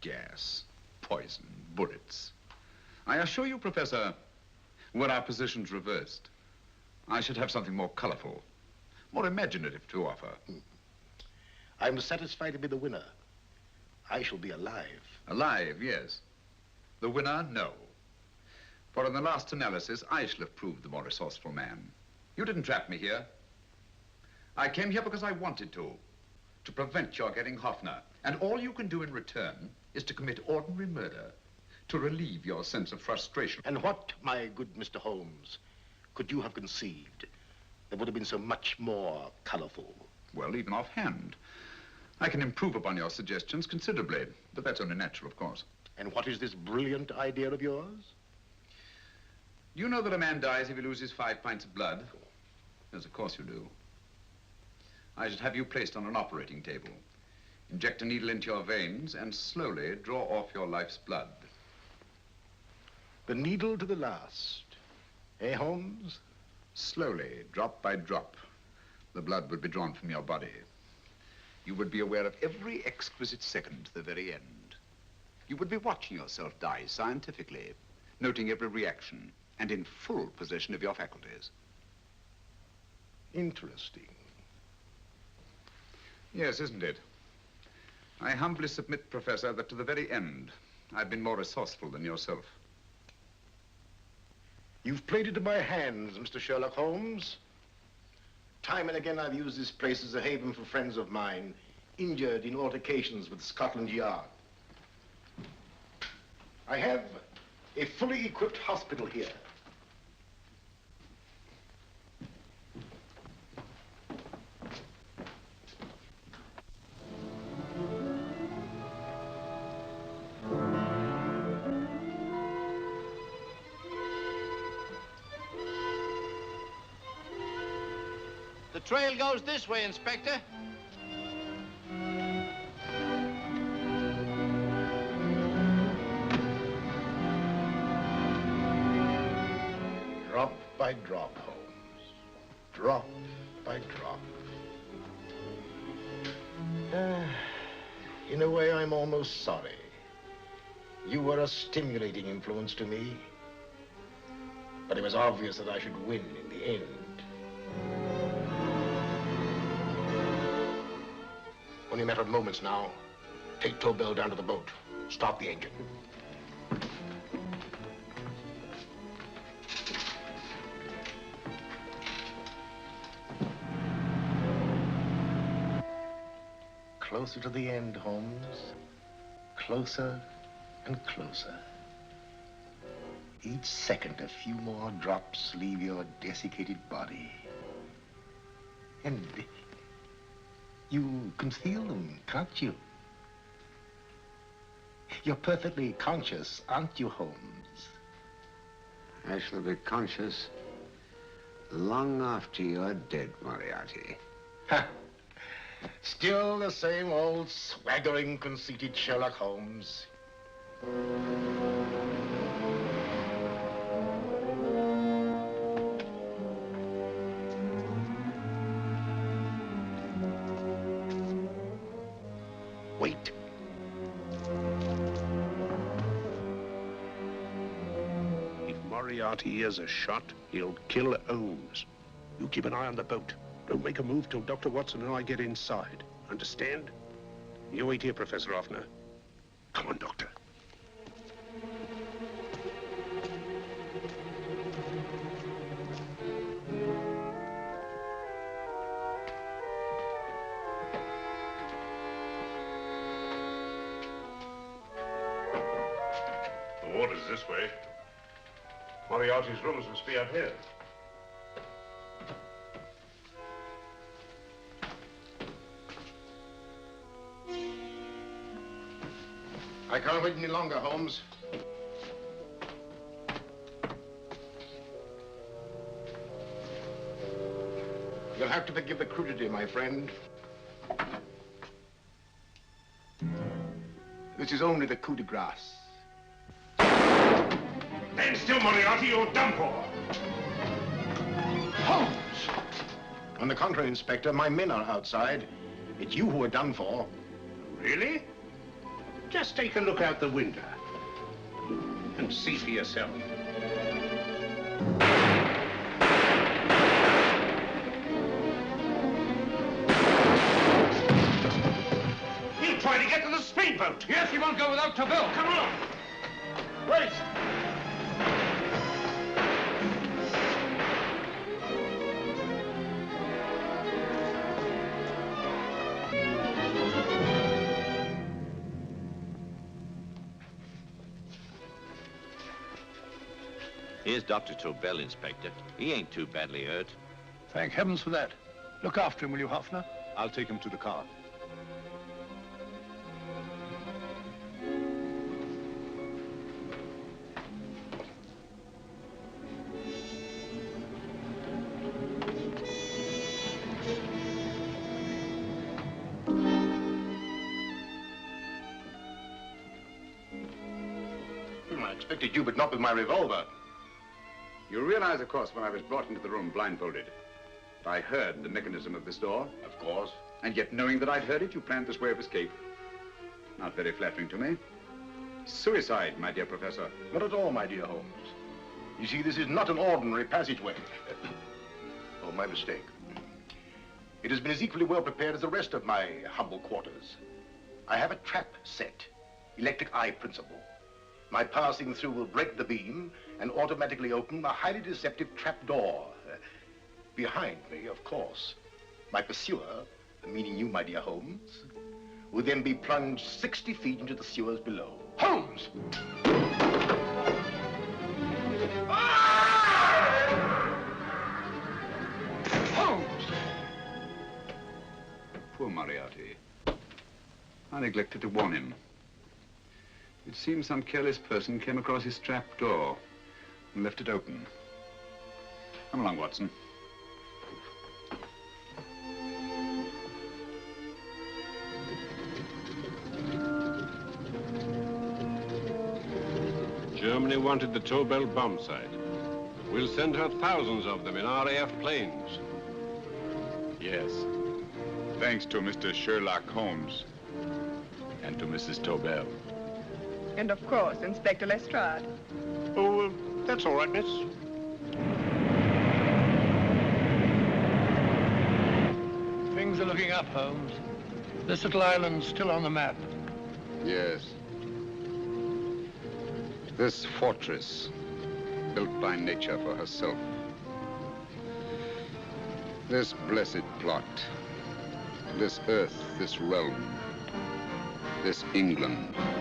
Gas, poison, bullets. I assure you, Professor, were our positions reversed, I should have something more colorful, more imaginative to offer. I'm satisfied to be the winner. I shall be alive. Alive, yes. The winner, no. For in the last analysis, I shall have proved the more resourceful man. You didn't trap me here. I came here because I wanted to prevent your getting Hoffner. And all you can do in return is to commit ordinary murder to relieve your sense of frustration. And what, my good Mr. Holmes, could you have conceived that would have been so much more colorful? Well, even offhand, I can improve upon your suggestions considerably, but that's only natural, of course. And what is this brilliant idea of yours? You know that a man dies if he loses 5 pints of blood? Yes, of course you do. I should have you placed on an operating table, inject a needle into your veins, and slowly draw off your life's blood. The needle to the last. Eh, Holmes? Slowly, drop by drop, the blood would be drawn from your body. You would be aware of every exquisite second to the very end. You would be watching yourself die scientifically, noting every reaction, and in full possession of your faculties. Interesting. Yes, isn't it? I humbly submit, Professor, that to the very end, I've been more resourceful than yourself. You've played it in my hands, Mr. Sherlock Holmes. Time and again, I've used this place as a haven for friends of mine, injured in altercations with Scotland Yard. I have a fully equipped hospital here. The trail goes this way, Inspector. Drop by drop, Holmes. Drop by drop. In a way, I'm almost sorry. You were a stimulating influence to me. But it was obvious that I should win in the end. Only a matter of moments now. Take Tobel down to the boat. Start the engine. closer to the end, Holmes. Closer and closer. Each second, a few more drops leave your desiccated body. And you can feel them, can't you? You're perfectly conscious, aren't you, Holmes? I shall be conscious long after you're dead, Moriarty. Ha! Still the same old swaggering, conceited Sherlock Holmes. Wait. If Moriarty hears a shot, he'll kill Holmes. You keep an eye on the boat. Don't make a move till Dr. Watson and I get inside. Understand? You wait here, Professor Offner. Come on, Doctor. The water's this way. Moriarty's rooms must be up here. I can't wait any longer, Holmes. You'll have to forgive the crudity, my friend. This is only the coup de grace. Stand still, Moriarty, you're done for. Holmes! On the contrary, Inspector, my men are outside. It's you who are done for. Really? Just take a look out the window and see for yourself. He'll try to get to the speedboat. Yes, he won't go without Tobel. Come on. Wait! Here's Dr. Tobel, Inspector. He ain't too badly hurt. Thank heavens for that. Look after him, will you, Hoffner? I'll take him to the car. I expected you, but not with my revolver. You realize, of course, when I was brought into the room blindfolded, that I heard the mechanism of this door? Of course. And yet, knowing that I'd heard it, you planned this way of escape. Not very flattering to me. Suicide, my dear Professor. Not at all, my dear Holmes. You see, this is not an ordinary passageway. Oh, my mistake. It has been as equally well prepared as the rest of my humble quarters. I have a trap set, electric eye principle. My passing through will break the beam and automatically open a highly deceptive trap door. Behind me, of course, my pursuer, meaning you, my dear Holmes, will then be plunged 60 feet into the sewers below. Holmes! Holmes! Poor Moriarty. I neglected to warn him. It seems some careless person came across his trap door and left it open. Come along, Watson. Germany wanted the Tobel bomb site. We'll send her thousands of them in RAF planes. Yes. Thanks to Mr. Sherlock Holmes and to Mrs. Tobel. And of course, Inspector Lestrade. Oh, that's all right, miss. Things are looking up, Holmes. This little island's still on the map. Yes. This fortress, built by nature for herself. This blessed plot, this earth, this realm, this England.